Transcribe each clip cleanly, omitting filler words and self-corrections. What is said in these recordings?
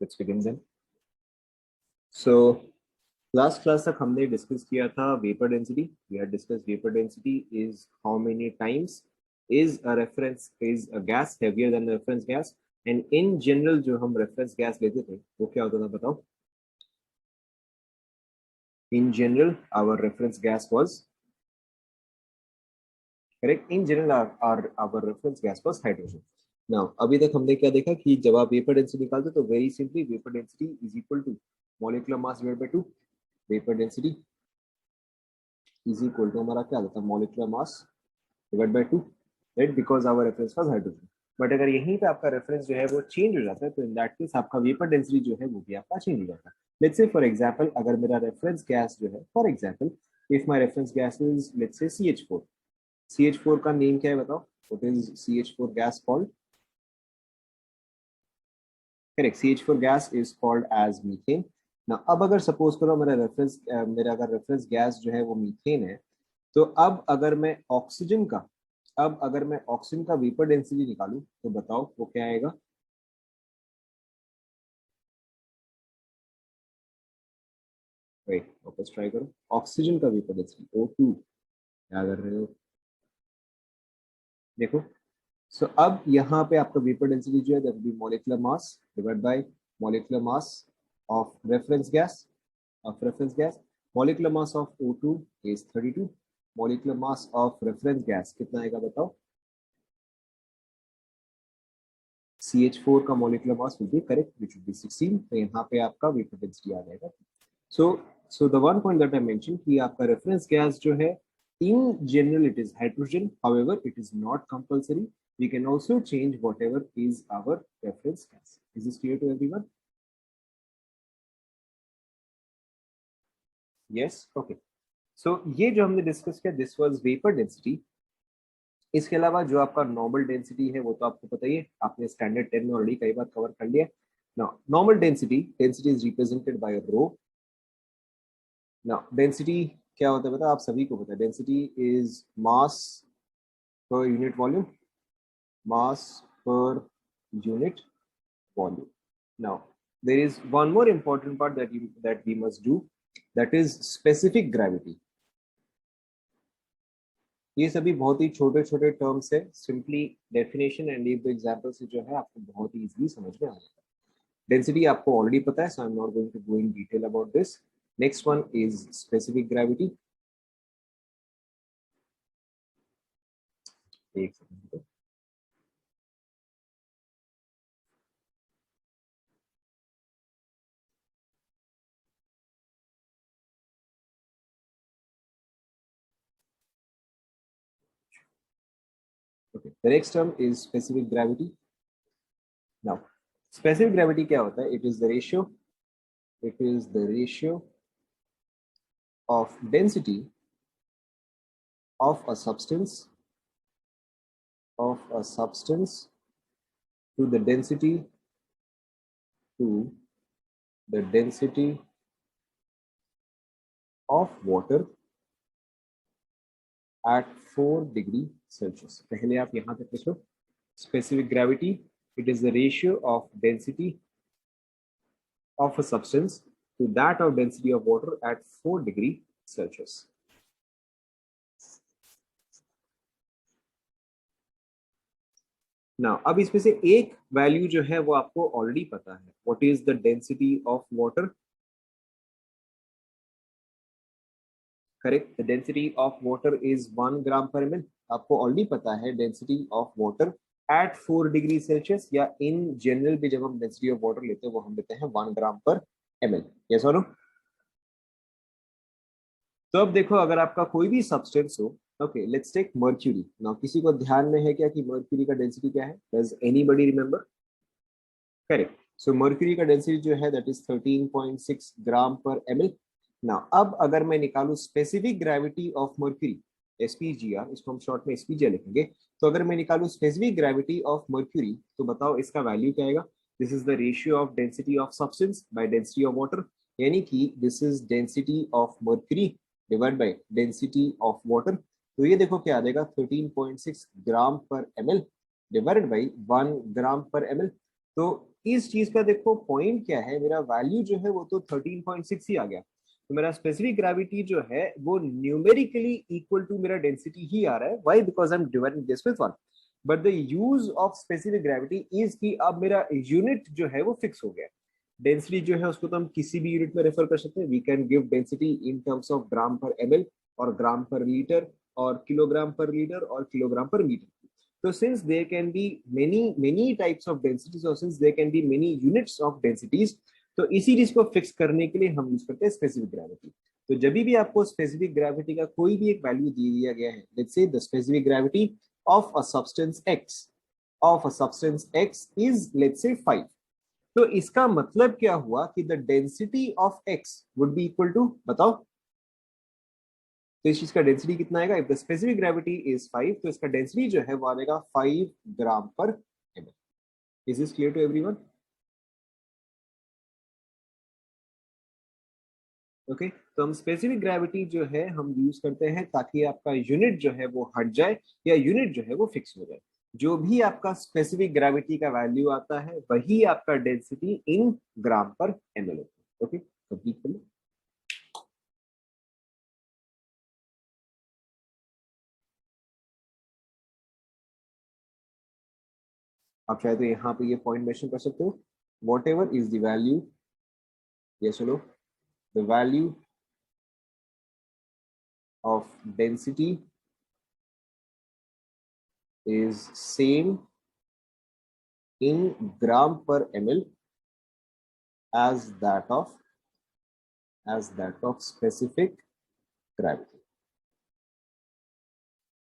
Let's begin then. So last class तक हमने discuss किया था vapour density. We had discussed vapor density is how many times is a gas heavier than the reference gas, and in general जो हम reference gas लेते थे वो क्या होता था बताओ? In general our reference gas was correct. In general our reference gas was hydrogen. Now अभी तक हमने क्या देखा कि जब आप वेपर डेंसिटी निकालते तो very simply vapour density is equal to molecular mass divide by 2. Vapour density is equal to हमारा क्या आता था molecular mass divide by 2, right, because our reference was hydrogen. But अगर यहीं पे आपका रेफरेंस जो है वो चेंज हो जाता है तो इन दैट केस आपका वेपर डेंसिटी जो है वो भी आपका चेंज हो जाता है. लेट्स से फॉर एग्जांपल अगर मेरा रेफरेंस गैस जो है for example if my reference gas is let's say CH4. CH4 का नेम क्या है बताओ? What is CH4 gas called? Correct, CH4 gas is called as methane. ना अब अगर सपोज करो मेरा अगर रेफरेंस गैस जो है वो मीथेन है, तो अब अगर मैं ऑक्सीजन का वेपर डेंसिटी निकालूं तो बताओ वो क्या आएगा? वेट वापस ट्राई करो. ऑक्सीजन का वेपर डेंसिटी O2 क्या कर रहे हो? देखो. सो अब यहाँ पे आपका वेपर डेंसिटी जो है that will be molecular mass divide bye molecular mass of reference gas. Molecular mass of O2 is 32. Molecular mass of reference gas कितना आएगा बताओ? CH4 का molecular mass will be correct, which would be 16. तो यहाँ पे आपका vapor density आ जाएगा. So the one point that I mentioned कि आपका reference gas जो है in general it is hydrogen. However, it is not compulsory. We can also change whatever is our reference gas. Is this clear to everyone? Yes. Okay. So ये जो हमने discuss किया this was vapour density. इसके अलावा जो आपका normal density है वो तो आपको पता ही है, आपने स्टैंडर्ड 10 में ऑलरेडी कई बार कवर कर लिया. Now normal density is represented by rho. Now density क्या होता है पता है? आप सभी को पता है density is mass per unit volume. Mass per unit volume. Now there is one more important part that we must do, that is specific gravity. ये सभी बहुत ही छोटे छोटे टर्म्स है. Simply definition and leave the example से जो है आपको बहुत ही इजीली समझ में आ जाएगा. डेंसिटी आपको ऑलरेडी पता है, so I am not going to go in detail about this. Next one is specific gravity. एक second. Okay, the next term is specific gravity. Now specific gravity क्या होता है? It is the ratio of density of a substance to the density of water at 4 degree Celsius. पहले आप यहाँ तक लिखो. Specific gravity, it is the ratio of density of a substance to that of density of water at 4 degree Celsius. Now, अब इसमें से एक value जो है वो आपको ऑलरेडी पता है. What is the density of water? Correct. The density of water is 1 gram per ml. आपको ऑलरेडी पता है density of water at 4 degree Celsius, या इन जनरल भी जब हम डेंसिटी ऑफ वाटर लेते हैं वो हम लेते हैं 1 ग्राम पर ml. यस और नो? तो अब देखो अगर आपका कोई भी सब्सटेंस हो, okay let's take mercury. Now किसी को ध्यान में है क्या कि मर्क्यूरी का डेंसिटी क्या है? Does anybody remember? Correct. So mercury का डेंसिटी जो है दैट इज 13.6 ग्राम पर ml. नाउ अब अगर मैं निकालूं specific gravity of mercury, SPGR, इसको हम शॉर्ट में SPGR लिखेंगे. तो अगर मैं निकालूं स्पेसिफिक ग्रेविटी ऑफ मर्क्यूरी तो बताओ इसका वैल्यू क्या आएगा? This is the ratio of density of substance by density of water, यानी कि this is density of mercury divide by density of water. तो ये देखो क्या आ जाएगा 13.6 ग्राम पर ml डिवाइडेड बाय 1 ग्राम पर ml. तो इस चीज का देखो पॉइंट क्या है, मेरा वैल्यू जो है वो तो 13.6 ही आ गया, तो मेरा स्पेसिफिक ग्रेविटी जो है वो न्यूमेरिकली इक्वल टू मेरा डेंसिटी ही आ रहा है। Why? Because I am dividing this with 1। But the use of specific gravity is कि अब मेरा यूनिट जो है वो फिक्स हो गया। डेंसिटी जो है उसको तो हम किसी भी यूनिट में रेफर कर सकते हैं। We can give density in terms of gram per ML और ग्राम पर लीटर और किलोग्राम पर लीटर और किलोग्राम पर metre. So since there can be many types of densities or since there can be many units of densities, तो इसी चीज को फिक्स करने के लिए हम यूज करते हैं स्पेसिफिक ग्रेविटी। तो जब भी आपको स्पेसिफिक ग्रेविटी का कोई भी एक वैल्यू दे दिया गया है, let's say the specific gravity of a substance x is let's say 5, तो इसका मतलब क्या हुआ कि the density of x would be equal to, बताओ, तो इस चीज का डेंसिटी कितना आएगा? If the specific gravity is 5, तो इसका डेंसिटी जो है वो आएगा 5 gram per ml. Is this clear to everyone? Okay, तो हम स्पेसिफिक ग्रेविटी जो है हम यूज करते हैं ताकि आपका यूनिट जो है वो हट जाए या यूनिट जो है वो फिक्स हो जाए। जो भी आपका स्पेसिफिक ग्रेविटी का वैल्यू आता है वही आपका density in gram per ML होता है। ओके, कंप्लीट कर लो। आप चाहे तो यहाँ पे ये पॉइंट मेंशन कर सकते हो, what ever is the value, ये सुनो, the value of density is same in gram per ml as that of specific gravity।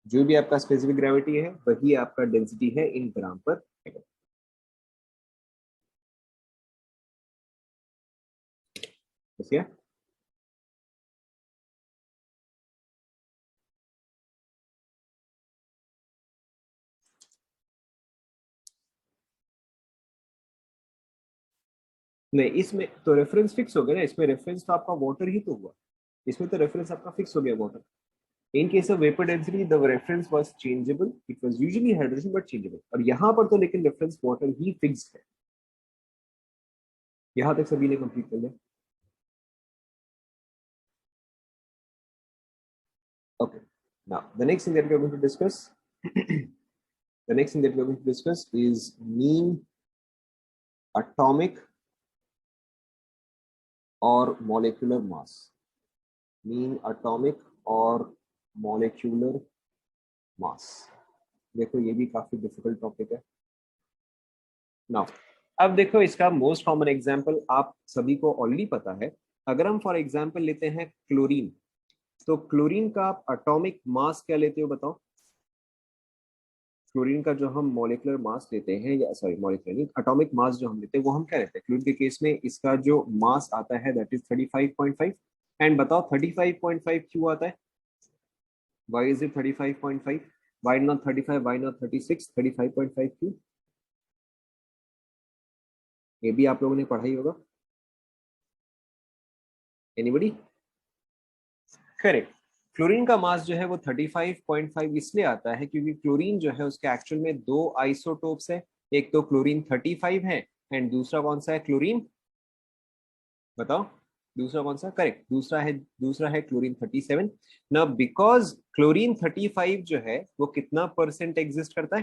जो भी आपका स्पेसिफिक ग्रेविटी है वही आपका डेंसिटी है इन ग्राम पर ml। ठीक है, नहीं इसमें तो रेफरेंस फिक्स हो गया ना, इसमें रेफरेंस तो आपका वाटर ही तो हुआ, इसमें तो रेफरेंस आपका फिक्स हो गया water. In case of vapor density, the reference was changeable. It was usually hydrogen but changeable. और यहाँ पर तो लेकिन रेफरेंस वाटर ही फिक्स है। यहाँ तक सभी ने कंप्लीट कर लिया? Okay. Now, the next thing that we are going to discuss, the next thing that we are going to discuss is mean atomic or molecular mass. Mean atomic or molecular mass. देखो ये भी काफी difficult topic है। Now अब देखो इसका most common example आप सभी को ऑलरेडी पता है। अगर हम फॉर एग्जांपल लेते हैं क्लोरीन, तो क्लोरीन का आप एटॉमिक मास क्या लेते हो बताओ? क्लोरीन का जो हम मॉलिक्यूलर मास लेते हैं, या सॉरी मॉलिक्यूलर नहीं, एटॉमिक मास जो हम लेते हैं वो हम क्या लेते हैं? क्लोरीन के केस में इसका जो मास आता है दैट इज 35.5। एंड बताओ 35.5 क्यों आता है? Why is it 35.5? Why not 35, why not 36? 35.5 क्यों? ये भी आप लोगों ने पढ़ा ही होगा। एनीबॉडी? करेक्ट। क्लोरीन का मास जो है वो 35.5 इसलिए आता है क्योंकि क्लोरीन जो है उसके एक्चुअल में दो आइसोटोप्स है। एक तो क्लोरीन 35 है एंड दूसरा कौन सा है? क्लोरीन, बताओ दूसरा कौन सा? करेक्ट, दूसरा है क्लोरीन 37। ना बिकॉज क्लोरीन 35 जो है वो कितना परसेंट एग्जिस्ट करता है?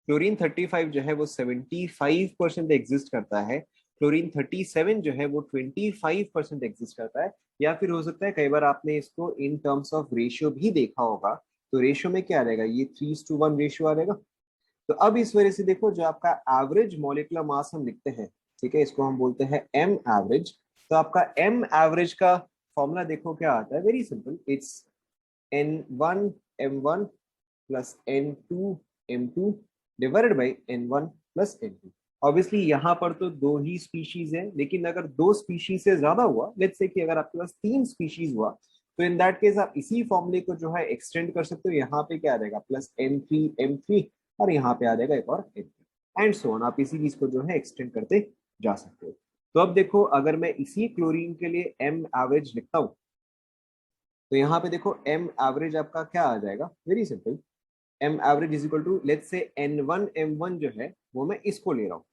क्लोरीन 35 जो है वो 75% एग्जिस्ट करता है। क्लोरीन 37 जो है वो 25% एग्जिस्ट करता है। या फिर हो सकता है कई बार आपने इसको इन टर्म्स ऑफ रेशियो भी देखा होगा, तो रेशियो में क्या आ जाएगा? ये 3:1 रेशियो आ जाएगा। तो अब इस वजह से देखो जो आपका एवरेज मॉलिक्यूलर मास हम लिखते हैं, ठीक है, इसको हम बोलते हैं एम एवरेज। तो आपका एम एवरेज का फॉर्मूला देखो क्या आता है? Very simple, it's N1 M1 plus N2 M2 divided by N1 plus N2। Obviously यहाँ पर तो दो ही स्पीशीज है, लेकिन अगर दो स्पीशीज से ज्यादा हुआ, लेट्स से कि अगर आपके पास 3 स्पीशीज हुआ, तो इन दैट केस आप इसी फॉर्मूले को जो है एक्सटेंड कर सकते हो। यहाँ पे क्या आ जाएगा? प्लस N3M3 और यहाँ पे आ जाएगा एक और N3 एंड सो ऑन। आप इसी चीज को जो है एक्सटेंड करते जा सकते हो। तो अब देखो अगर मैं इसी क्लोरीन के लिए एम एवरेज लिखता हूँ, तो यहाँ पे देखो एम एवरेज आपका क्या आ जाएगा? Very simple, m average is equal to let's say n1 m1 जो है वो मैं इसको ले रहा हूँ।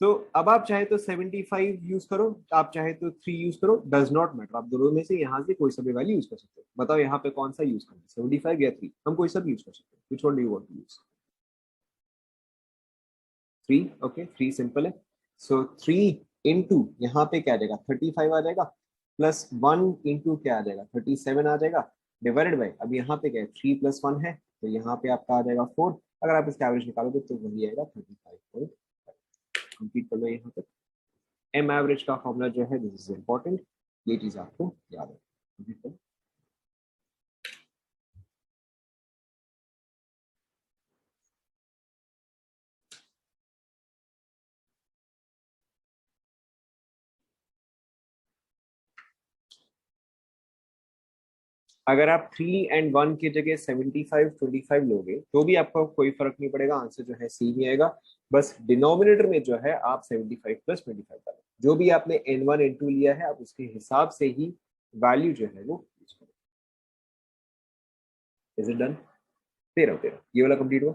तो अब आप चाहे तो 75 यूज करो, आप चाहे तो 3 यूज करो, डज नॉट मैटर, आप दोनों में से यहाँ से कोई सा भी वैल्यू यूज कर सकते हो। बताओ यहाँ पे कौन सा यूज करना है, 75 या 3? हम कोई सा भी यूज कर सकते हैं। Which one do you want to use? 3, okay 3 simple है। सो 3 इंटू यहाँ पे क्या आ जाएगा, 35 आ जाएगा, प्लस 1 इंटू क्या आ जाएगा, 37 आ जाएगा, डिवाइडेड बाई, अब यहाँ पे क्या है, 3 प्लस 1 है, तो यहाँ पे आपका आ जाएगा 4। अगर आप इसका एवरेज निकालोगे तो वही आएगा 35। कंप्लीट कर लो यहाँ तक। एम एवरेज का फॉर्मूला जो है, दिस इज इंपॉर्टेंट, ये चीज आपको याद है। अगर आप 3 एंड 1 की जगह 75 25 लोगे तो भी आपको कोई फर्क नहीं पड़ेगा, आंसर जो है सेम ही आएगा। बस डिनोमिनेटर में जो है आप 75 प्लस 25 डालें, जो भी आपने n1 n2 लिया है आप उसके हिसाब से ही वैल्यू जो है वो यूज करें। Is it done? 13 13 ये वाला कंप्लीट हुआ।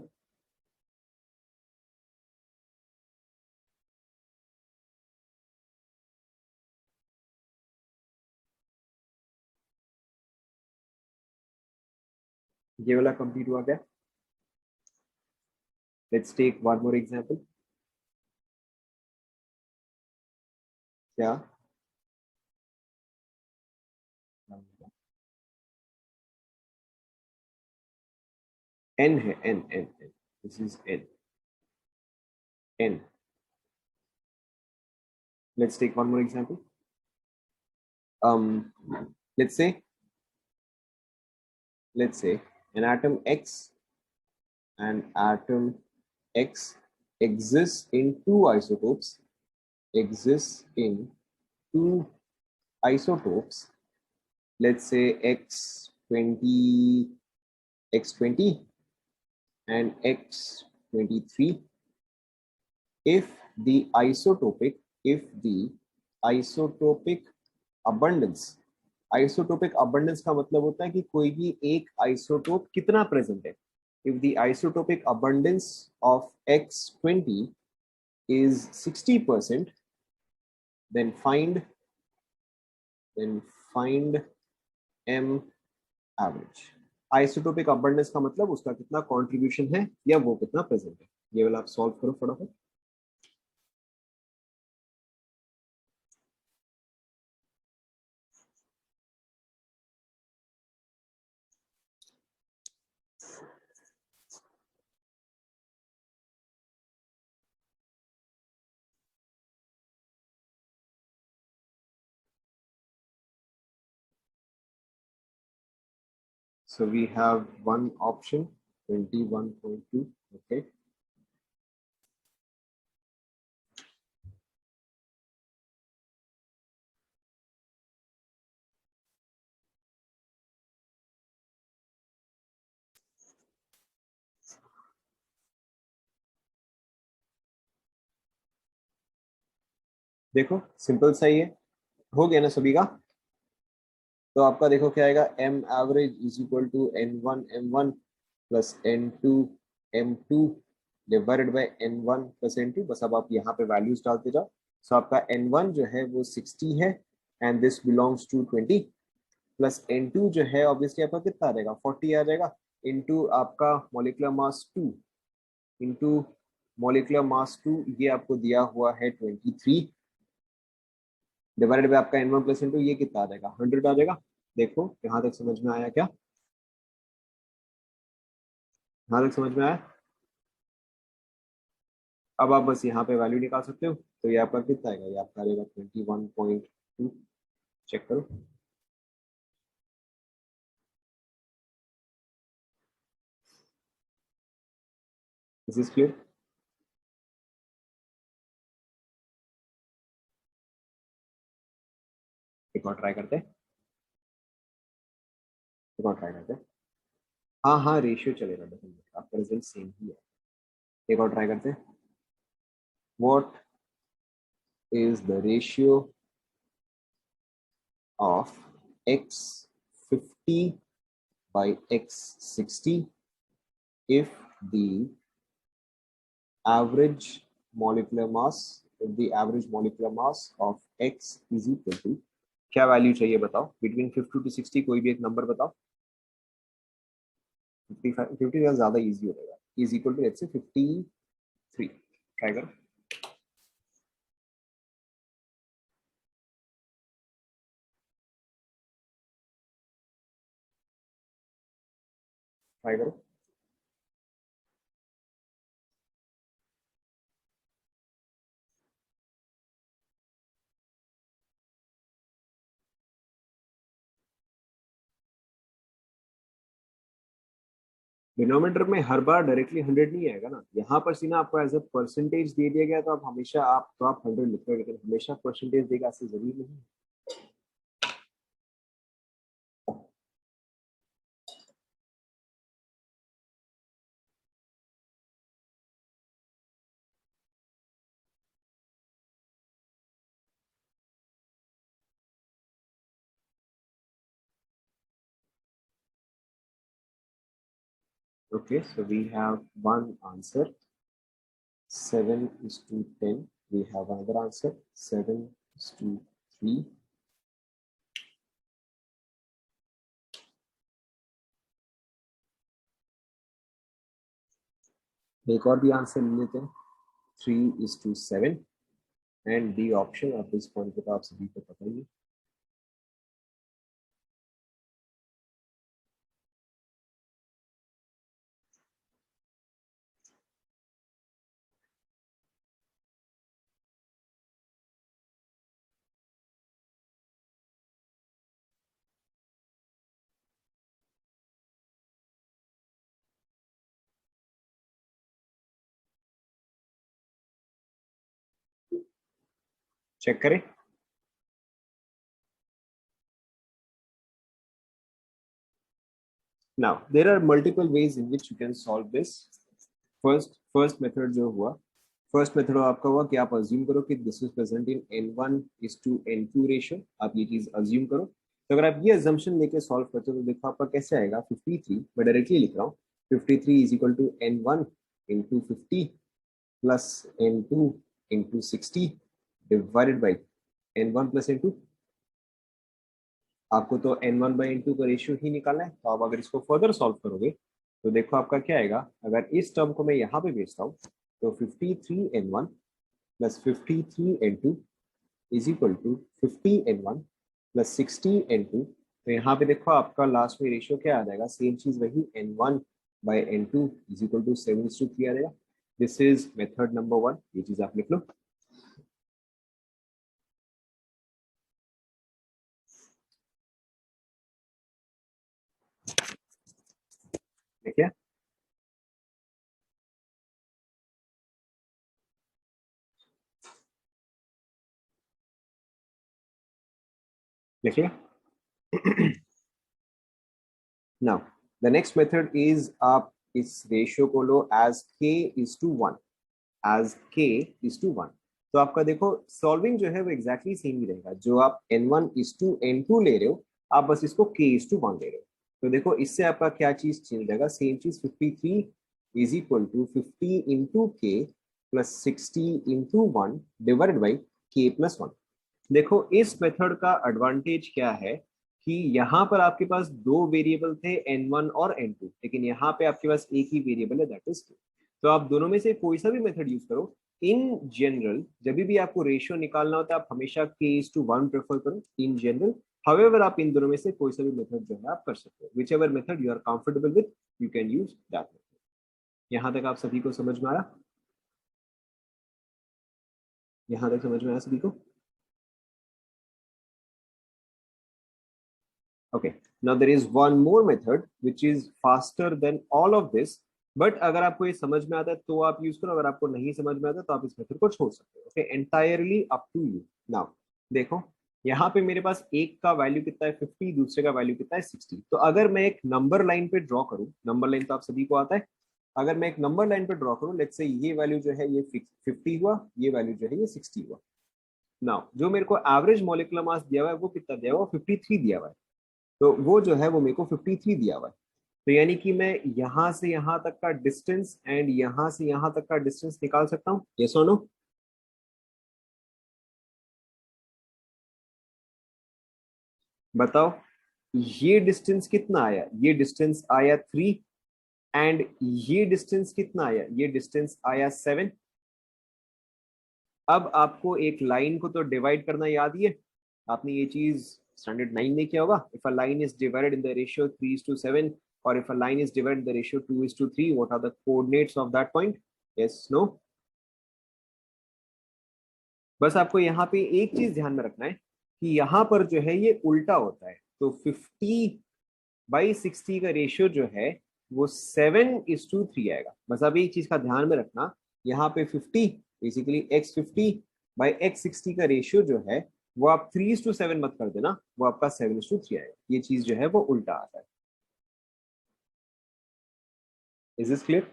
ये वाला कंप्लीट हुआ क्या? Let's take one more example. क्या? n है, n, this is n। Let's take one more example. um let's say an atom X and atom X exists in two isotopes, exists in two isotopes, let's say X20 X20 and X23. if the isotopic if the isotopic abundance, isotopic abundance का मतलब होता है कि कोई भी एक isotope कितना present है। If the isotopic abundance of X20 is 60%, then find m average। Isotopic abundance का मतलब उसका कितना कंट्रीब्यूशन है या वो कितना प्रेजेंट है। ये वाला आप सॉल्व करो फटाफट। So we have one option 21.2, okay। देखो सिंपल सा ही है, हो गया ना सभी का। तो आपका देखो क्या आएगा, M average is equal to n1 m1 plus n2 m2 divided by n1 plus n2। बस अब आप यहाँ पे वैल्यूज डालते जाओ। सो आपका n1 जो है वो 60 है and this belongs to 20, plus n2 जो है ऑब्वियसली आपका कितना आ जाएगा, 40 आ जाएगा, इनटू आपका molecular mass 2, into molecular mass 2, ये आपको दिया हुआ है 23, डिवाइडेड बाय आपका n1 प्लस n2, ये कितना आ जाएगा, 100 आ जाएगा। देखो यहाँ तक समझ में आया क्या? यहाँ तक समझ में आया? अब आप बस यहाँ पे वैल्यू निकाल सकते हो। तो ये आपका कितना आएगा, ये आपका आएगा 21.2। चेक करो। This is clear. एक और ट्राई करते हैं, एक और ट्राई करते हैं। हाँ हाँ रेशियो चलेगा, डेफिनेटली आपका रिजल्ट सेम ही है। एक और ट्राई करते हैं। What is the ratio of X50 by X60 if the average molecular mass if the average molecular mass of x is equal to, क्या वैल्यू चाहिए बताओ, बिटवीन 50 to 60 कोई भी एक नंबर बताओ। 50 का ज्यादा इजी हो जाएगा, इज इक्वल टू लेट्स से 53, ट्राई करो। ट्राई करो। डिनोमिनेटर में हर बार डायरेक्टली 100 नहीं आएगा ना, यहाँ पर सीना आपको एज अ परसेंटेज दे दिया गया, तो आप हमेशा आप 100 लिख रहे हो, लेकिन हमेशा परसेंटेज देगा ऐसे जरूरी नहीं है। Okay, so we have one answer, 7:10. We have another answer, 7:3. एक और भी आंसर ले लेते हैं, 3:7, एंड डी ऑप्शन आप इस पॉइंट पे आप सभी को पता ही है। चेक करें। Now there are multiple ways in which you can solve this. First method जो हुआ, फर्स्ट मेथड आपका हुआ कि आप अज्यूम करो कि this is present in n1:n2 ratio, आप ये चीज अज्यूम करो। तो अगर आप ये अजम्पशन लेके सॉल्व करते हो तो देखो आपका कैसे आएगा, 53, मैं डायरेक्टली लिख रहा हूँ, 53 is equal to n1 × 50 plus n2 × 60 divided by n1 plus n2। आपको तो n1/n2 का रेशियो ही निकालना है, तो आप अगर इसको फर्दर सॉल्व करोगे तो देखो आपका क्या आएगा। अगर इस टर्म को मैं यहाँ पे भेजता हूँ तो 53n1 plus 53n2 is equal to 50n1 plus 60n2। तो यहाँ पे देखो आपका लास्ट में रेशियो क्या आ जाएगा, सेम चीज वही, n1/n2 इज इक्वल टू 7:3 आ जाएगा। दिस इज मेथड नंबर 1, ये चीज आप लिख लो। देखिए देखिए। Now the next method is, आप इस रेशियो को लो एज k:1, तो आपका देखो सॉल्विंग जो है वो एग्जैक्टली सेम ही रहेगा, जो आप n1:n2 ले रहे हो, आप बस इसको k:1 ले रहे हो। तो देखो इससे आपका क्या चीज चेंज जाएगा, सेम चीज, 53 is equal to 50 × k plus 60 × 1 divided by k+1। देखो इस मेथड का एडवांटेज क्या है कि यहाँ पर आपके पास दो वेरिएबल थे, n1 और n2, लेकिन यहाँ पे आपके पास एक ही वेरिएबल है, दैट इज k। तो आप दोनों में से कोई सा भी मेथड यूज करो, इन जनरल जब भी आपको रेशियो निकालना होता है आप हमेशा k:1 प्रेफर करो इन जनरल। हाउएवर आप इन दोनों में से कोई सा भी मेथड जो है आप कर सकते हो, whichever method you are comfortable with, you can use that method. यहाँ तक आप सभी को समझ में आया? यहाँ तक समझ में आया सभी को? Okay, now there is one more method which is faster than all of this, but अगर आपको ये समझ में आता है तो आप यूज करो, अगर आपको नहीं समझ में आता तो आप इस मेथड को छोड़ सकते हो। Okay, entirely up to you. Now देखो यहाँ पे मेरे पास एक का वैल्यू कितना है 50, दूसरे का वैल्यू कितना है 60। तो अगर मैं एक नंबर लाइन पे ड्रॉ करूँ, नंबर लाइन तो आप सभी को आता है, अगर मैं एक नंबर लाइन पे ड्रॉ करूँ, लेट्स से ये वैल्यू जो है ये 50 हुआ, ये वैल्यू जो है ये 60 हुआ। नाउ जो मेरे को एवरेज मॉलिक्यूलर मास दिया हुआ है वो कितना दिया हुआ है, 53 दिया हुआ है। तो वो जो है वो मेरे को 53 दिया हुआ है। तो यानी कि मैं यहां से यहां तक का डिस्टेंस एंड यहां से यहां तक का डिस्टेंस निकाल सकता हूँ, यस और नो? बताओ, ये डिस्टेंस कितना आया? ये डिस्टेंस आया 3, एंड ये डिस्टेंस कितना आया? ये डिस्टेंस आया 7। अब आपको एक लाइन को तो डिवाइड करना याद ही है, आपने ये चीज स्टैंडर्ड 9 में किया होगा। If a line is divided in the ratio 3:7, और if a line is divided in the ratio 2:3, what are the coordinates of that point? Yes, no? बस आपको यहाँ पे एक चीज ध्यान में रखना है कि यहाँ पर जो है ये उल्टा होता है, तो 50/60 का रेशियो जो है वो 7:3 आएगा। बस आप एक चीज का ध्यान में रखना, यहाँ पे 50 बेसिकली x50/x60 का रेशियो जो है वो आप 3:7 मत कर देना, वो आपका 7:3 आएगा। ये चीज जो है वो उल्टा आता है। Is this clear?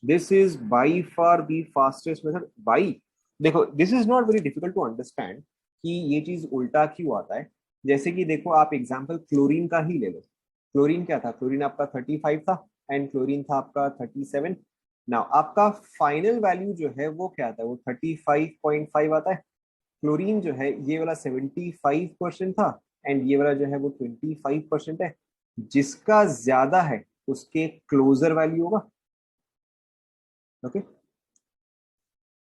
This is by far the fastest method. बाई, देखो this is not very difficult to understand कि ये चीज उल्टा क्यों आता है। जैसे कि देखो, आप एग्जांपल क्लोरीन का ही ले लो। क्लोरीन क्या था? क्लोरीन आपका 35 था, एंड क्लोरीन था आपका 37। नाउ आपका फाइनल वैल्यू जो है वो क्या आता है? वो 35.5 आता है। क्लोरीन जो है ये वाला 75% था, एंड ये वाला जो है वो 25% है। जिसका ज्यादा है उसके क्लोजर वैल्यू होगा। ओके,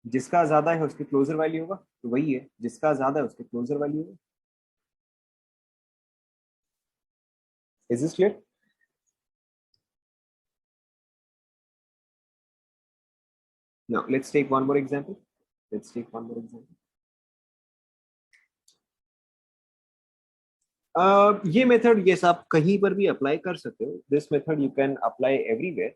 जिसका ज्यादा है उसकी क्लोजर वैल्यू होगा, तो वही है, जिसका ज्यादा है उसकी क्लोजर वैल्यू होगा। Is this clear? Now let's take one more example. Let's take one more example. ये मेथड, यस, आप कहीं पर भी अप्लाई कर सकते हो। This method you can apply everywhere,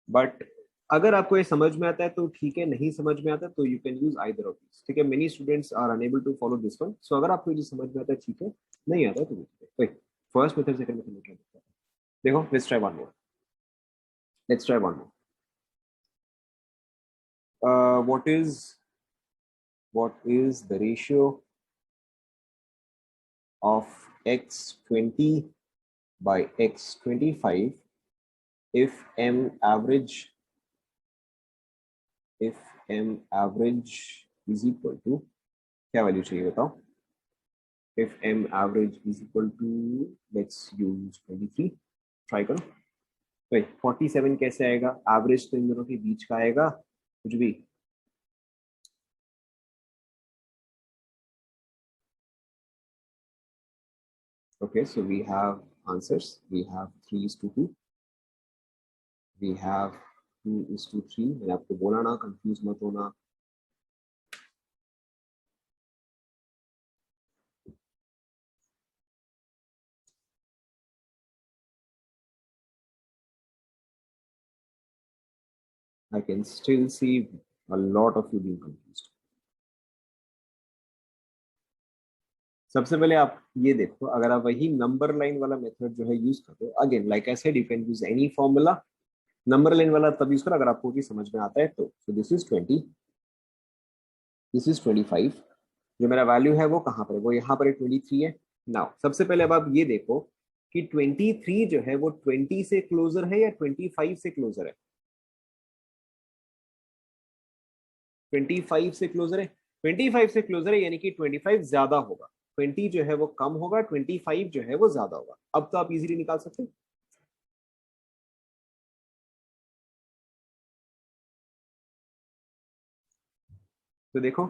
but अगर आपको ये समझ में आता है तो ठीक है, नहीं समझ में आता तो you can use either of this. ठीक है, many students are unable to follow this one, so अगर आपको ये समझ में आता है ठीक है, नहीं आता तो ठीक है। फर्स्ट मेथड, सेकंड मेथड क्या दिक्कत है? देखो, let's try one more. Let's try one more. What is the ratio of x20 by x25 if m average is equal to, क्या वैल्यू चाहिए बताओ? if m average is equal to, let's use 23, try करो। तो 47 कैसे आएगा? Average तो इन दोनों के बीच का आएगा, कुछ भी। Okay, so we have answers. We have 3:2, we have 2:3। मैंने आपको बोला ना, कंफ्यूज मत होना। I can still see a lot of you being confused. सबसे पहले आप ये देखो, अगर आप वही नंबर लाइन वाला मेथड जो है यूज करते हो, again like I said, you can use any formula. Number line वाला तब यूज करो अगर आपको भी समझ में आता है तो। This is 20, this is 25। जो मेरा वैल्यू है वो कहाँ पर है? वो यहाँ पर 23 है। नाउ सबसे पहले अब आप ये देखो कि 23 जो है वो 20 से क्लोजर है या 25 से क्लोजर है? 25 से क्लोजर है। 25 से क्लोजर है, यानी कि 25 ज्यादा होगा। 20 जो है वो कम होगा, 25 जो है वो ज्यादा होगा। अब तो आप इजीली निकाल सकते हैं। तो देखो,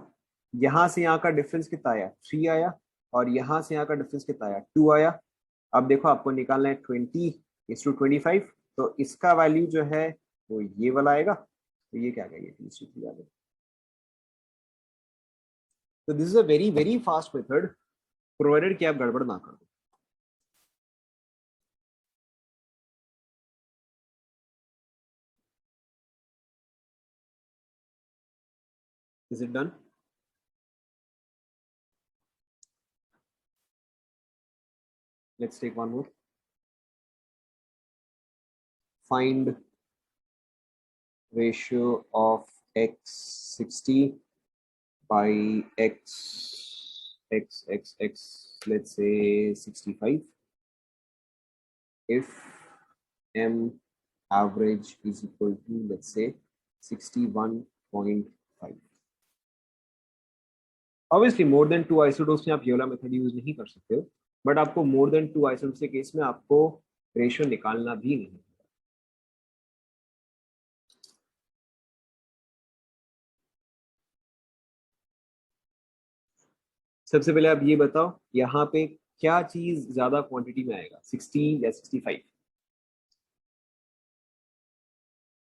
यहां से यहाँ का डिफरेंस कितना आया? 3 आया, और यहां से यहाँ का डिफरेंस कितना आया? 2 आया। अब देखो, आपको निकालना है 20:25, तो इसका वैल्यू जो है वो ये वाला आएगा। तो ये क्या कहेंगे? 2:3 आ गया। तो this is a very very fast method, provided कि आप गड़बड़ ना करो। Is it done? Let's take one more. Find ratio of x60 by x, let's say 65. If m average is equal to, let's say 61.5. Obviously more than 2 isotopes में आप ये वाला method use नहीं कर सकते हो, बट आपको मोर देन 2 आइसोटोप्स के केस में आपको रेशियो निकालना भी नहीं। सबसे पहले आप ये बताओ यहाँ पे क्या चीज ज्यादा क्वांटिटी में आएगा, 60 या 65?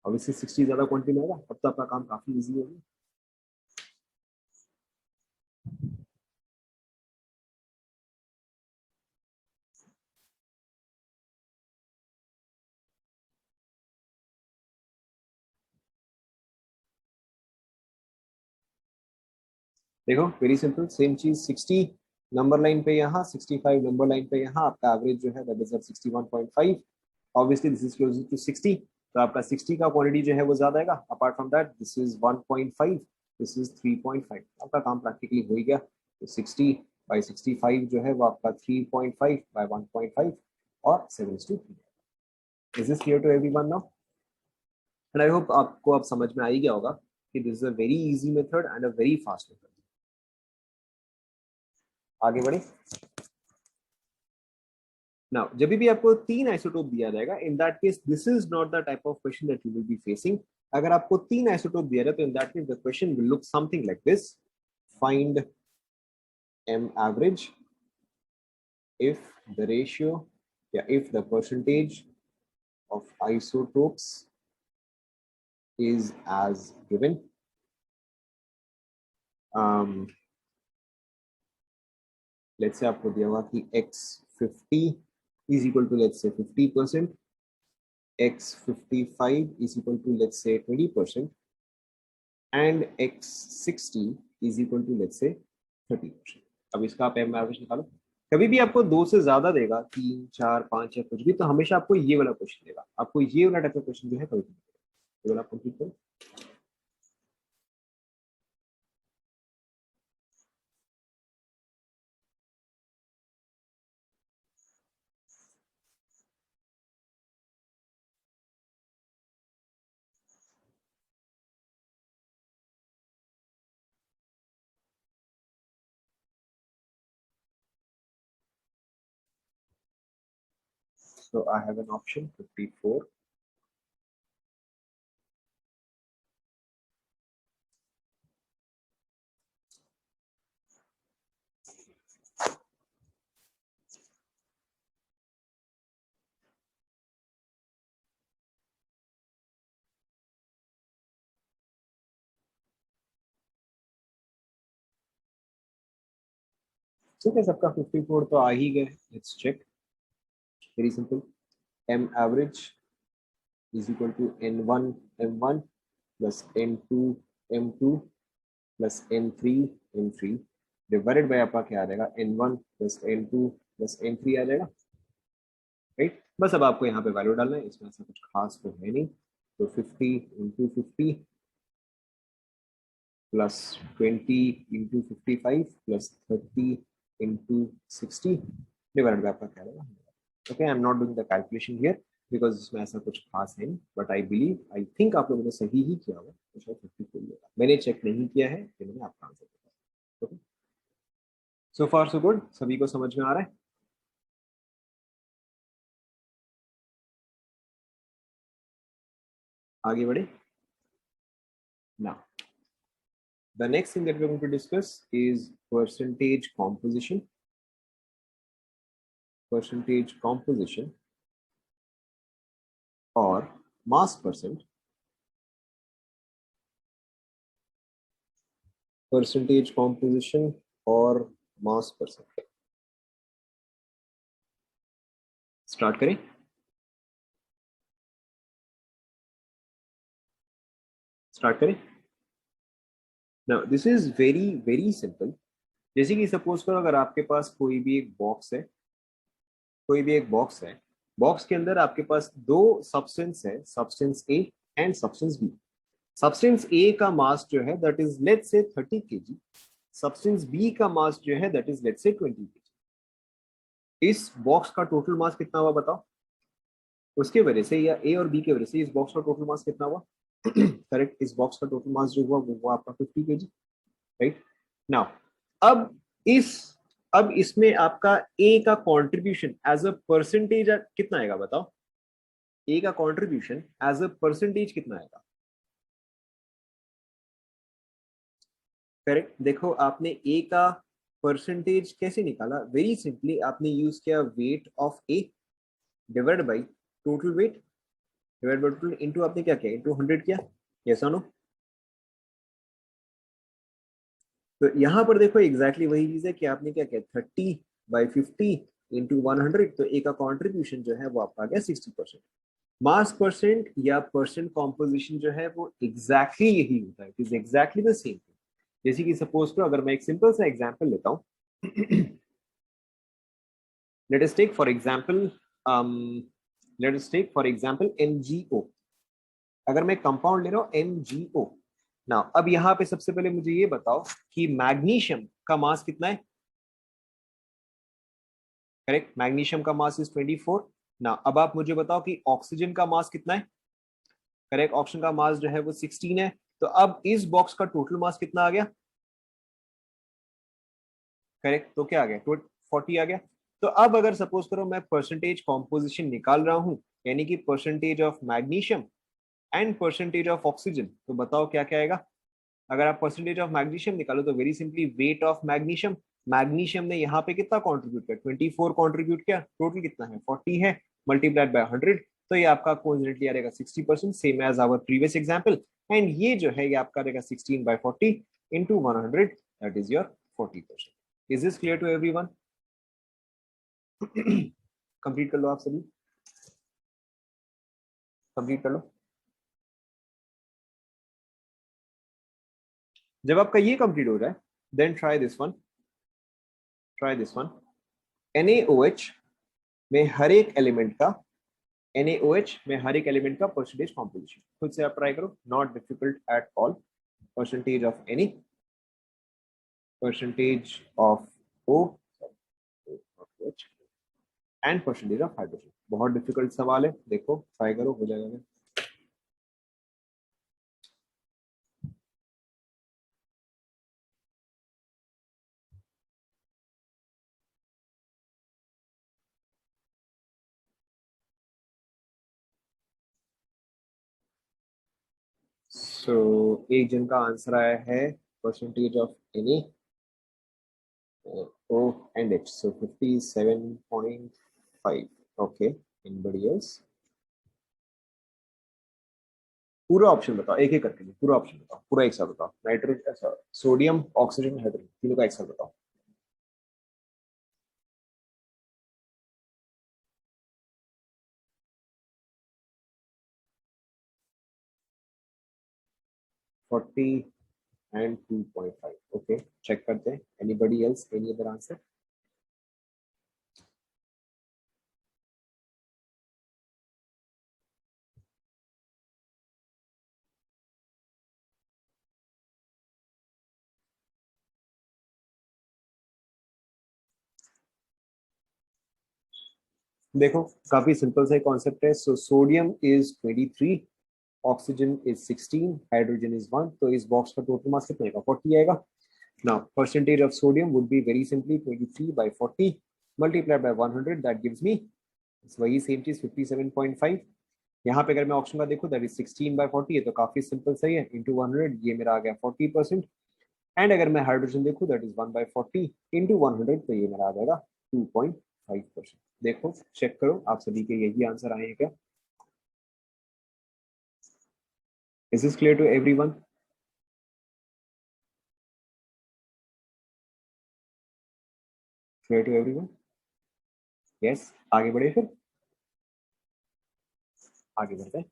ऑब्वियसली 60 ज्यादा क्वांटिटी में आएगा, अब तो आपका काम काफी इजी होगा। देखो वेरी सिंपल, सेम चीज, 60 नंबर लाइन पे यहाँ, 65 नंबर लाइन पे यहाँ, आपका एवरेज जो है that is at 61.5। Obviously this is close to 60, तो आपका 60 का क्वांटिटी जो है वो ज्यादा आएगा। Apart from that this is 1.5, this is 3.5, आपका काम प्रैक्टिकली हो ही गया। तो 60 बाई 65 जो है वो आपका 3.5 बाई 1.5 और 7:3। Is this clear to everyone now? And I hope आपको अब समझ में आ ही गया होगा कि this is a very easy method and a very fast method. आगे बढ़े। नाउ जब भी आपको 3 आइसोटोप दिया जाएगा, in that case this is not the type of question that you will be facing. अगर आपको 3 आइसोटोप दिया जाए तो in that case the question will look something like this, find m average if the ratio, if the percentage of isotopes is as given. Let's say आपको दिया हुआ कि x50 is equal to let's say 50%, x55 is equal to let's say 20%, and x60 is equal to let's say 30%. अब इसका आप m average निकालो। कभी भी आपको 2 से ज्यादा देगा, 3, 4, 5 या कुछ भी, तो हमेशा आपको ये वाला क्वेश्चन देगा। आपको ये वाला टाइप का क्वेश्चन जो है कभी भी ये वाला कंप्लीट करो। So I have an option 54, ठीक है, सबका 54 तो आ ही गए। Let's check, very simple, m average is equal to n1 m1 plus n2 m2 plus n3 m3 divided by आपका क्या आ जाएगा, n1 plus n2 plus n3 आ जाएगा, राइट। बस अब आपको यहाँ पे वैल्यू डालना है, इसमें ऐसा कुछ खास तो है नहीं। तो 50 into 50 plus 20 into 55 plus 30 into 60 divided by आपका क्या आएगा। Okay, I am not doing the calculation here because इसमें ऐसा कुछ खास है नहीं, but I believe, I think आप लोगों ने सही ही किया होगा, तो शायद 54 होगा। मैंने चेक नहीं किया है कि मैंने आपका आंसर बताया। ओके, सो फार सो गुड, सभी को समझ में आ रहा है? आगे बढ़े। Now, the next thing that we're going to discuss is percentage composition. Percentage composition or mass percent. Percentage composition or mass percent. Start करें। Start करें। Now, this is very very simple. जैसे कि सपोज करो अगर आपके पास कोई भी एक बॉक्स है, कोई भी एक बॉक्स है, बॉक्स के अंदर आपके पास दो सब्सटेंस है, substance A and substance B. Substance A का मास जो है दैट इज लेट्स से 30 kg सब्सटेंस बी का मास जो है दैट इज लेट्स से 20 kg। इस बॉक्स का टोटल मास कितना हुआ बताओ? उसके वजह से या ए और बी के वजह से इस बॉक्स का टोटल मास कितना हुआ? करेक्ट, इस बॉक्स का टोटल मास जो हुआ वो हुआ आपका 50 kg, राइट। नाउ अब इस अब इसमें आपका ए का कंट्रीब्यूशन एज अ परसेंटेज कितना आएगा बताओ? ए का कंट्रीब्यूशन एज अ परसेंटेज कितना आएगा? करेक्ट, देखो आपने ए का परसेंटेज कैसे निकाला? वेरी सिंपली आपने यूज किया weight of A divide by total weight divide by total into आपने क्या किया? इनटू 100 किया। यस और नो? तो यहाँ पर देखो एग्जैक्टली वही चीज है कि आपने क्या किया, 30/50 इंटू 100। तो ए का कॉन्ट्रीब्यूशन जो है वो आपका आ गया 60%। मास परसेंट या परसेंट कॉम्पोजिशन जो है वो एग्जैक्टली यही होता है, it is exactly the same thing. जैसे कि सपोज करो, अगर मैं एक सिंपल सा एग्जांपल लेता हूँ, let us take for example um, let us take for example MgO। अगर मैं कंपाउंड ले रहा हूँ MgO ना, अब यहाँ पे सबसे पहले मुझे ये बताओ कि मैग्नीशियम का मास कितना है? करेक्ट, मैग्नीशियम का मास इज 24 ना। अब आप मुझे बताओ कि ऑक्सीजन का मास कितना है? करेक्ट, ऑक्सीजन का मास जो है वो 16 है। तो अब इस बॉक्स का टोटल मास कितना आ गया? करेक्ट, तो क्या आ गया? 40 आ गया। तो अब अगर सपोज करो मैं परसेंटेज कॉम्पोजिशन निकाल रहा हूं, यानी कि percentage of magnesium and percentage of oxygen, तो बताओ क्या क्या आएगा? अगर आप परसेंटेज ऑफ मैग्नीशियम निकालो तो very simply weight of magnesium, magnesium ने यहाँ पे कितना कॉन्ट्रीब्यूट किया? 24 कॉन्ट्रीब्यूट किया, टोटल कितना है? 40 है, मल्टीप्लाइड बाय 100। तो ये आपका कोइंसिडेंटली आ रहेगा 60%, same as our previous example. And ये जो है ये आपका रहेगा 16/40 into 100, that is your 40%। Is this clear to everyone? Complete कर लो आप सभी, कंप्लीट कर लो। जब आपका ये कंप्लीट हो जाए then try this one, try this one. NaOH में हर एक एलिमेंट का NaOH में हर एक एलिमेंट का परसेंटेज कॉम्पोजिशन खुद से आप ट्राई करो, not difficult at all. Percentage of any, percentage of O and percentage of hydrogen. बहुत डिफिकल्ट सवाल है, देखो ट्राई करो, हो जाएगा। सो एक जन का आंसर आया है percentage of any O and H, so 57.5। okay, anybody else? पूरा ऑप्शन बताओ, एक एक करके पूरा ऑप्शन बताओ, पूरा एक साथ बताओ। नाइट्रोजन, अच्छा सोडियम, ऑक्सीजन, हाइड्रोजन, तीनों का एक साथ बताओ। Forty and 2.5। ओके, चेक करते हैं। Anybody else, any other answer? देखो काफी सिंपल सा कॉन्सेप्ट है। So sodium is 23, oxygen is 16, hydrogen is 1। तो इस बॉक्स का टोटल मास कितना आएगा? 40 आएगा। Now percentage of sodium would be very simply 23/40 multiplied by 100, that gives me वही सेम चीज 57.5। यहाँ पे अगर मैं ऑप्शन का देखूँ दैट इज 16/40 है, तो काफी सिंपल सही है, इंटू 100, ये मेरा आ गया 40%। एंड अगर मैं हाइड्रोजन देखूँ दैट इज 1/40 इंटू 100, तो ये मेरा आ जाएगा 2.5%। देखो चेक करो आप सभी के यही आंसर आए हैं क्या? Is this clear to everyone? Clear to everyone? Yes, आगे बढ़े फिर, आगे बढ़ते हैं।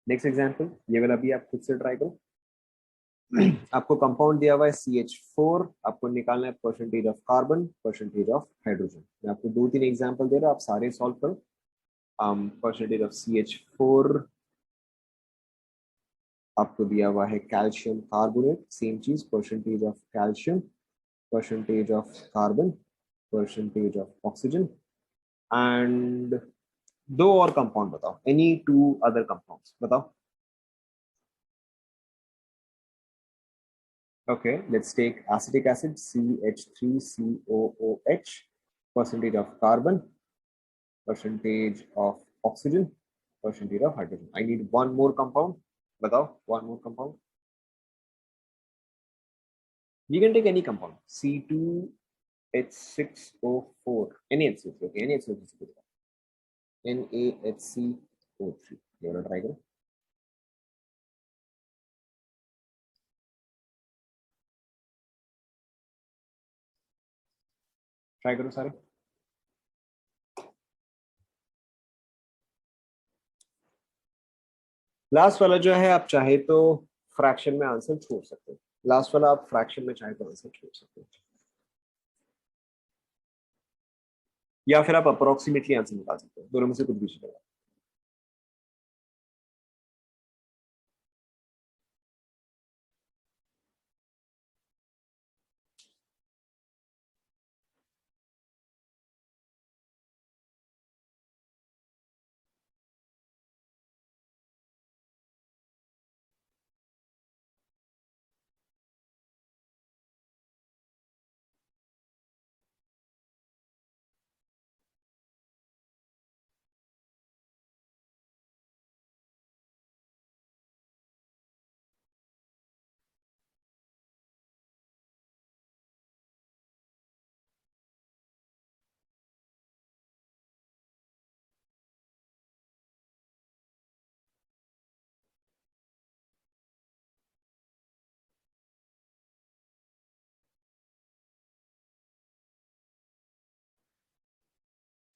नेक्स्ट एग्जाम्पल, ये वाला भी आप खुद से ट्राई करो। आपको कंपाउंड दिया हुआ है CH4, आपको निकालना है percentage of carbon, percentage of hydrogen. मैं आपको 2-3 एग्जांपल दे रहा हूँ, आप सारे सॉल्व करो। परसेंटेज ऑफ CH4 आपको दिया हुआ है कैल्शियम कार्बोनेट, सेम चीज, percentage of calcium, percentage of carbon, percentage of oxygen, and दो और कंपाउंड बताओ, एनी टू अदर कंपाउंड्स बताओ. Okay, let's take acetic acid, CH3COOH, percentage of carbon, percentage of oxygen, percentage of hydrogen. I need one more compound. Batao, one more compound. You can take any compound. C2H6O4. Any HCO3. Okay, any HCO3. NaHCO3. You want to try it? Try करो सारे. Last वाला जो है आप चाहे तो fraction में answer छोड़ सकते हो. लास्ट वाला आप फ्रैक्शन में चाहे तो आंसर छोड़ सकते हो, या फिर आप अप्रोक्सीमेटली आंसर निकाल सकते हो. दोनों में से कुछ भी चलेगा.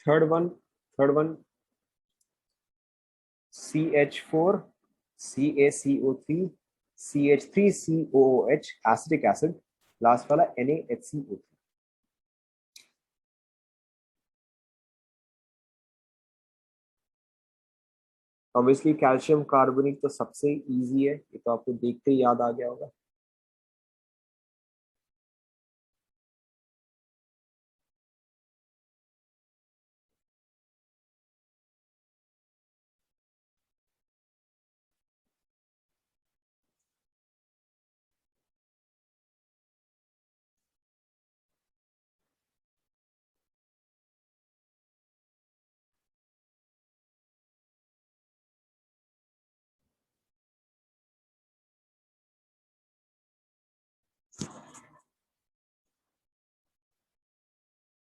Third one CH4 CaCO3 CH3COOH acetic acid, last वाला NaHCO3. ऑब्वियसली कैल्शियम कार्बोनेट तो सबसे इजी है, ये तो आपको देखते ही याद आ गया होगा.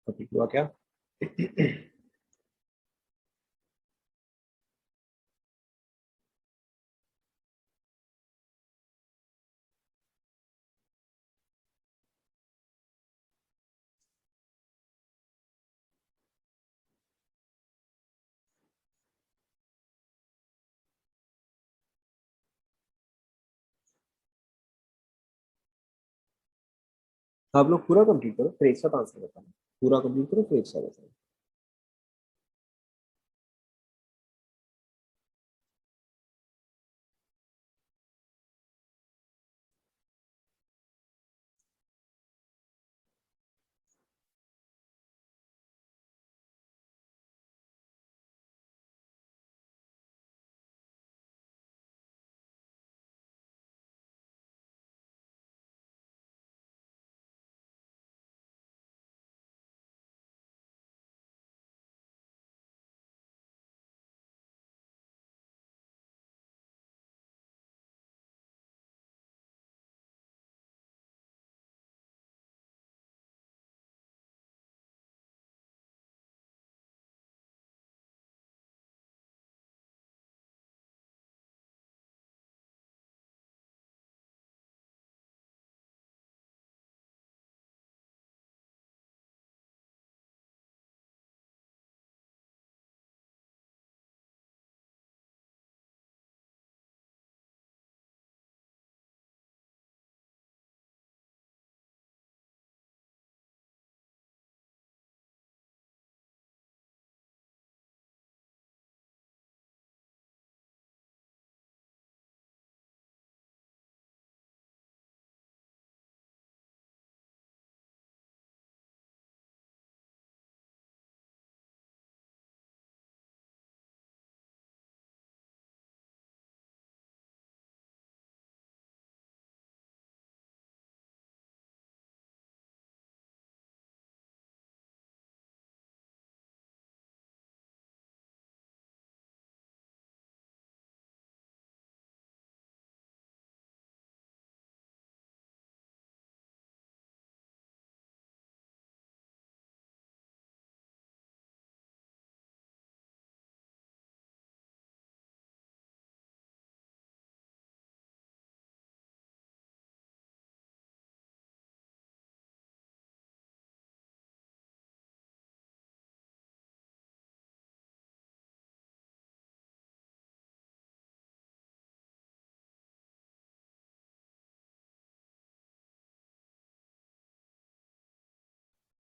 तो ठीक हुआ क्या? आप लोग पूरा कंप्लीट करो फिर एक साथ आंसर बताना. पूरा कंप्लीट करो फिर एक साथ बताना.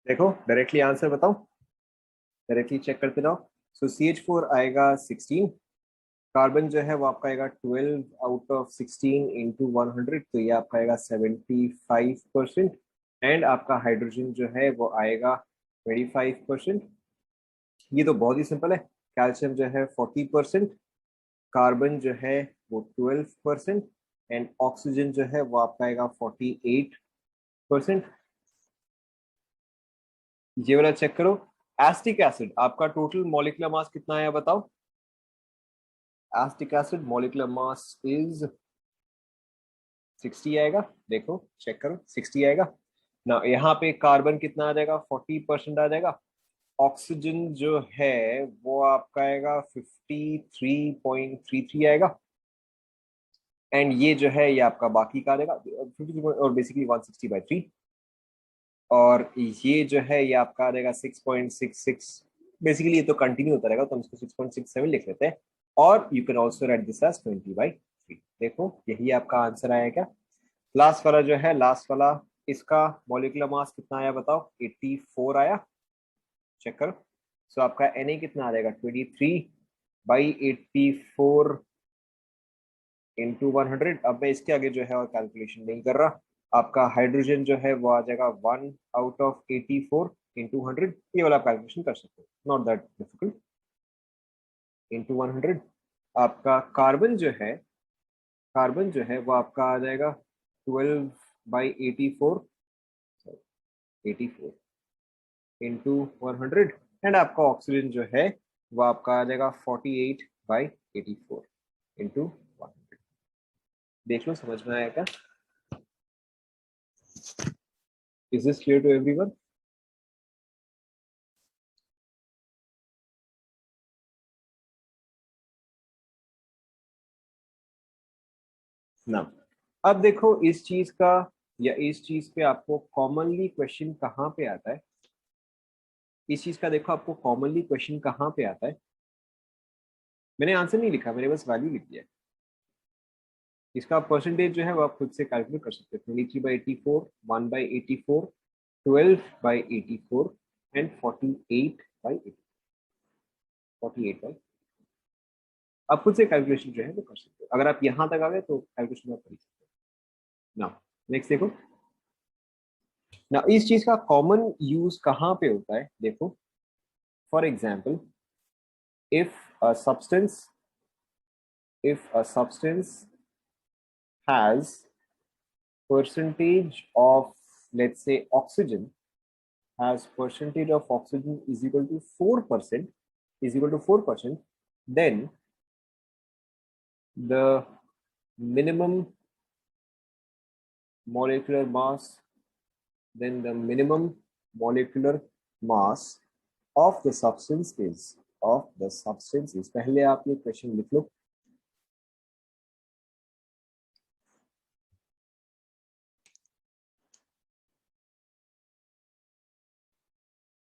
देखो डायरेक्टली आंसर बताओ, डायरेक्टली चेक करते रहो। सो CH4 आएगा 16, कार्बन जो है वो आपका आएगा 12 आउट ऑफ 16 इंटू 100, तो ये आपका आएगा 75%। एंड आपका हाइड्रोजन जो है वो आएगा 25%। ये तो बहुत ही सिंपल है। कैल्शियम जो है 40%, कार्बन जो है वो 12%, एंड ऑक्सीजन जो है वो आपका आएगा 48%। ये वाला चेक करो। एसिटिक एसिड आपका टोटल मॉलिक्यूलर मास कितना आया बताओ। Acetic acid molecular mass is 60 आएगा। देखो चेक करो 60 आएगा ना। यहाँ पे कार्बन कितना आ जाएगा, 40% आ जाएगा। ऑक्सीजन जो है वो आपका आएगा 53.33 आएगा। एंड ये जो है ये आपका बाकी का आ जाएगा 53 और बेसिकली 160/3। और ये जो है ये आपका आ जाएगा 6.66। बेसिकली ये तो कंटिन्यू होता रहेगा, तो हम इसको 6.67 लिख लेते हैं। और you can also write this as 20/3। देखो यही आपका आंसर आया क्या। लास्ट वाला जो है, लास्ट वाला, इसका मॉलिक्यूलर मास कितना आया बताओ, 84 आया। चेक करो। सो आपका Na कितना आ जाएगा, 23/84 इंटू 100। अब मैं इसके आगे जो है और कैलकुलेशन नहीं कर रहा। आपका हाइड्रोजन जो है वो आ जाएगा 1 आउट ऑफ 84 इंटू 100। ये वाला कैलकुलेशन कर सकते हो, नॉट दैट डिफिकल्ट। इंटू 100। आपका कार्बन जो है, कार्बन जो है वो आपका आ जाएगा 12/84, 84 इंटू 100। एंड आपका ऑक्सीजन जो है वो आपका आ जाएगा 48/84 इंटू 100। देख लो समझ में आया क्या। Is this clear to everyone? ना। अब देखो इस चीज का, या इस चीज पे आपको कॉमनली क्वेश्चन कहाँ पे आता है। इस चीज का देखो आपको कॉमनली क्वेश्चन कहाँ पे आता है। मैंने आंसर नहीं लिखा, मैंने बस वैल्यू लिख दिया है। इसका परसेंटेज जो है वो आप खुद से कैलकुलेट कर सकते हैं। 23/84, 1/84, 12/84 एंड 48/48। आप खुद से कैलकुलेशन जो है वो कर सकते हो। अगर आप यहाँ तक आ गए तो कैलकुलेशन आप कर ही सकते हो ना। नेक्स्ट देखो ना, इस चीज का कॉमन यूज कहाँ पे होता है देखो। For example, if a substance if a substance has percentage of, let's say, oxygen, has percentage of oxygen is equal to 4%, then the minimum molecular mass molecular mass of the substance is पहले आप ये question लिख लो।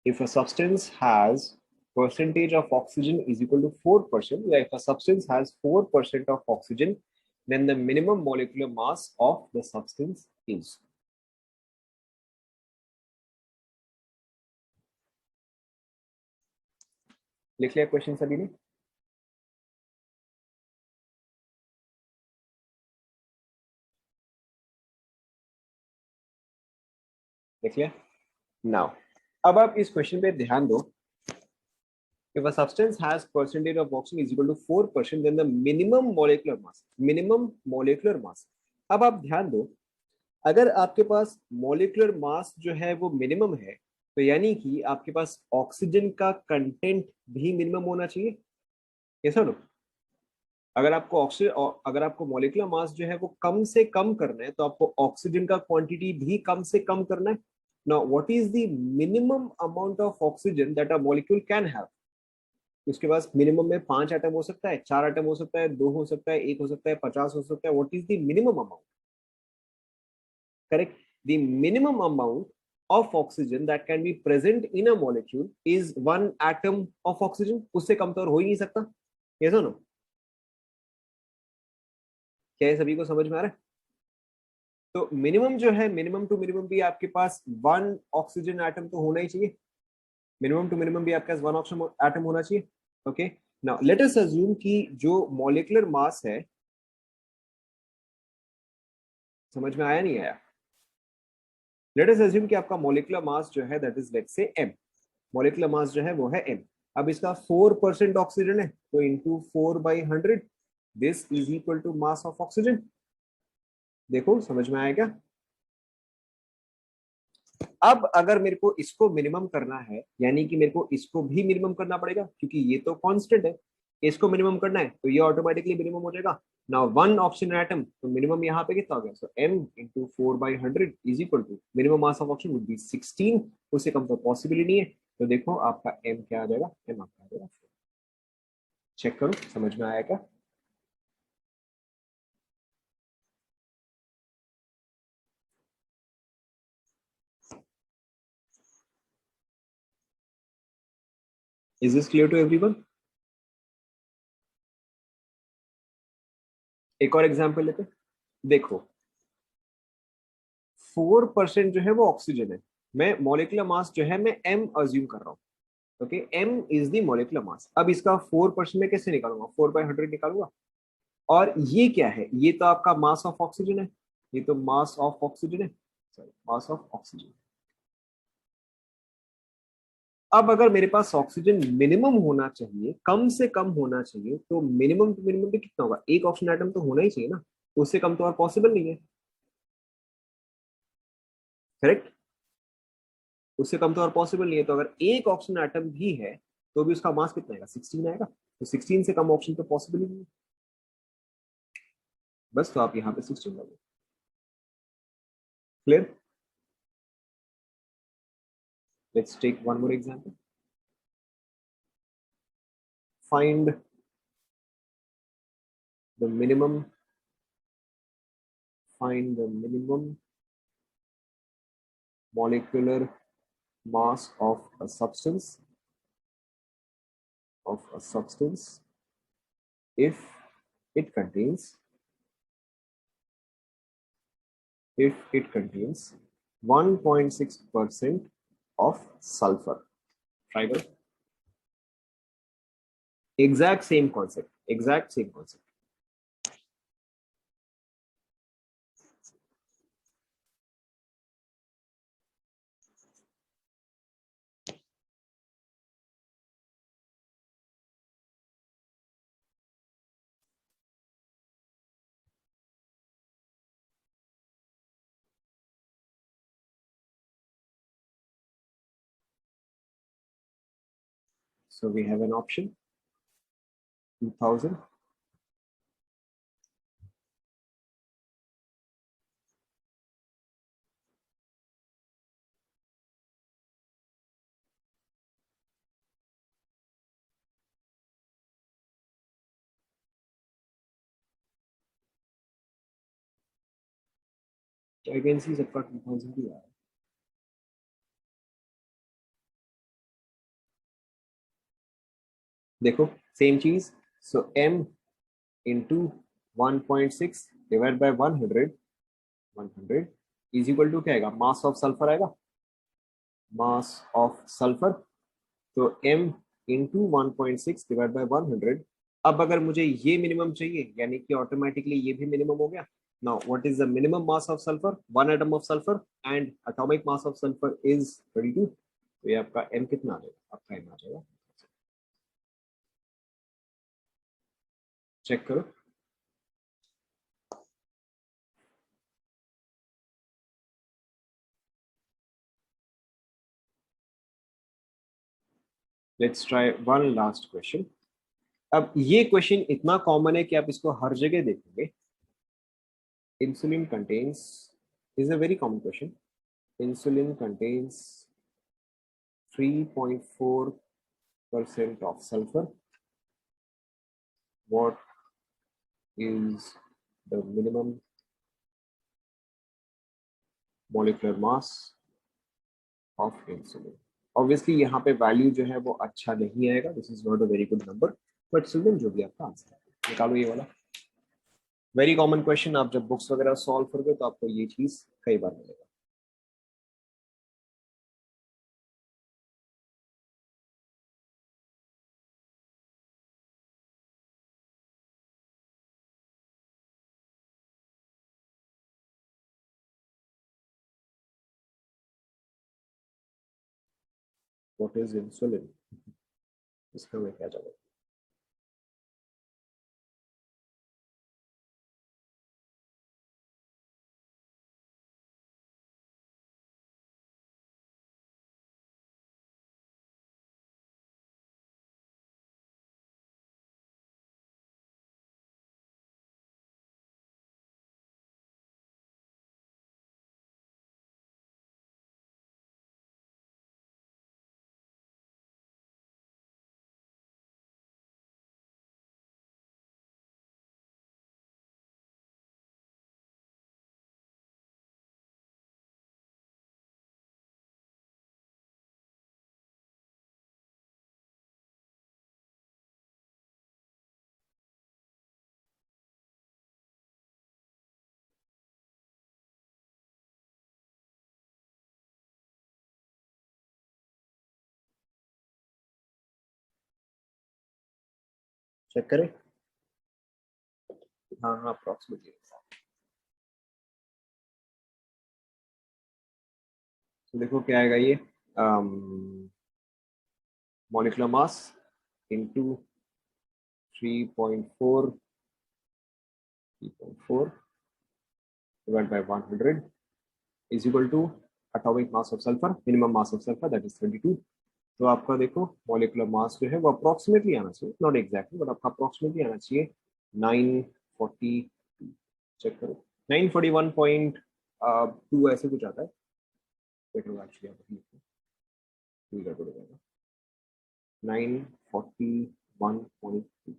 If a substance has percentage of oxygen is equal to 4%, if a substance has 4% of oxygen, then the minimum molecular mass of the substance is. लिख लिया question सभी ने? लिख लिया? Now, अब आप इस क्वेश्चन पे ध्यान दो। If a substance has percentage of oxygen is equal to 4%, then the minimum molecular mass. अब आप ध्यान दो, अगर आपके पास मॉलिक्यूलर मास जो है वो मिनिमम है, तो यानी कि आपके पास ऑक्सीजन का कंटेंट भी मिनिमम होना चाहिए। ऐसा नो, अगर आपको ऑक्सीजन, अगर आपको मॉलिक्यूलर मास जो है वो कम से कम करना है, तो आपको ऑक्सीजन का क्वांटिटी भी कम से कम करना है। Now what is the minimum amount of oxygen that a molecule can have. उसके पास मिनिमम में 5 एटम हो सकता है, 4 एटम हो सकता है, 2 हो सकता है, 1 हो सकता है, 50 हो सकता है। What is the minimum amount? Correct. The minimum amount of oxygen that can be present in a molecule is 1 atom of oxygen. उससे कम तो और हो ही नहीं सकता। yes or no? क्या ये सभी को समझ में आ रहा है? तो मिनिमम जो है, मिनिमम टू मिनिमम भी आपके पास 1 ऑक्सीजन एटम तो होना ही चाहिए, मिनिमम टू मिनिमम भी आपके पास 1 ऑक्सीजन एटम होना चाहिए। Okay, now let us assume कि जो मॉलिक्यूलर मास है, समझ में आया नहीं आया? लेट अस अज्यूम कि आपका मॉलिक्यूलर मास जो है दैट इज लेट्स से m, मॉलिक्यूलर मास जो है वो है m। अब इसका 4% ऑक्सीजन है, तो into 4/100, this is equal to mass of oxygen. देखो समझ में आया क्या? अब अगर मेरे को इसको मिनिमम करना है, यानी कि मेरे को इसको भी मिनिमम करना पड़ेगा, क्योंकि ये तो कांस्टेंट है, इसको मिनिमम करना है तो ये ऑटोमेटिकली मिनिमम हो जाएगा। नाउ 1 ऑक्सीजन एटम, तो मिनिमम यहाँ पे कितना हो गया? So m into 4/100 is equal to minimum mass of oxygen would be 16, उससे कम तो पॉसिबल ही नहीं है। तो देखो आपका m क्या आ जाएगा? m आपका आ जाएगा, चेक करो समझ में आया क्या? Is this clear to everyone? एक और एग्जांपल लेते हैं। देखो 4% जो है वो ऑक्सीजन है, मैं मॉलिक्यूलर मास जो है मैं m अज्यूम कर रहा हूँ। Okay, m is the molecular mass. अब इसका 4% में कैसे निकालूंगा? 4/100 निकालूंगा। और ये क्या है? ये तो आपका मास ऑफ ऑक्सीजन है, ये तो मास ऑफ ऑक्सीजन है, सॉरी मास ऑफ ऑक्सीजन। अब अगर मेरे पास ऑक्सीजन मिनिमम होना चाहिए, कम से कम होना चाहिए, तो मिनिमम टू मिनिमम भी कितना होगा? 1 ऑक्सीजन एटम तो होना ही चाहिए ना, उससे कम तो और पॉसिबल नहीं है, करेक्ट? उससे कम तो और पॉसिबल नहीं है। तो अगर 1 ऑक्सीजन एटम भी है तो भी उसका मास कितना आएगा? 16 आएगा। तो 16 से कम ऑक्सीजन तो पॉसिबल ही नहीं है। बस, तो आप यहाँ पे 16 लगे। Clear? Let's take one more example. Find the minimum, find the minimum molecular mass of a substance, if it contains, 1.6% of sulfur. Try करो। exact same concept, exact same concept. So we have an option 2000, I can see सबका 2000 ही आ रहा है। देखो same चीज। So m into 1.6 divide by 100 is equal to क्या आएगा? Mass of sulphur आएगा, mass of sulphur. तो m इंटू 1.6 डिवाइड बाय 100। अब अगर मुझे ये मिनिमम चाहिए, यानी कि ऑटोमेटिकली ये भी मिनिमम हो गया। Now what is the minimum mass of sulphur? 1 atom of sulphur and atomic mass of sulphur is 32। तो ये आपका m कितना आ जाएगा? आपका m आ जाएगा, चेक करो। Let's try one last question. अब ये क्वेश्चन इतना कॉमन है कि आप इसको हर जगह देखेंगे। Insulin contains, is a very common question. Insulin contains 3.4% of sulfur. What is the minimum molecular mass of insulin? Obviously यहाँ पे वैल्यू जो है वो अच्छा नहीं आएगा, this is not a very good number, but student जो भी आपका आंसर है, निकालो ये वाला। वेरी कॉमन क्वेश्चन, आप जब बुक्स वगैरह सॉल्व करोगे तो आपको ये चीज कई बार मिलेगा। व्हाट इज इंसुलिन, इसका मैं क्या जवाब? चेक करें। हाँ हाँ, अप्रोक्सीमेटली। तो देखो क्या आएगा ये, molecular mass into 3.4 divided by 100 is equal to atomic mass of sulfur, minimum mass of sulfur, that is 32। तो आपका देखो मॉलिक्यूलर मास जो है वो अप्रोक्सीमेटली आना चाहिए, नॉट एग्जैक्टली बट आपका अप्रोक्सीमेटली आना चाहिए 940। चेक करो 941.2 ऐसे कुछ आता है। बेटर एक्चुअली आप लिखो, ठीक है, 941.2।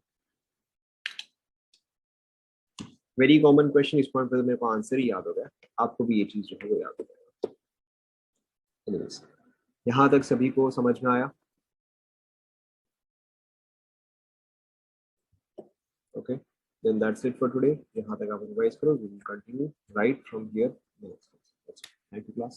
वेरी कॉमन क्वेश्चन, इस पॉइंट पर मेरे को आंसर ही याद हो गया, आपको भी ये चीज जो है वो याद हो जाएगा। यहाँ तक सभी को समझ में आया? Okay, then that's it for today। यहाँ तक आप रिवाइज करो, we will continue right from here। Thank you class।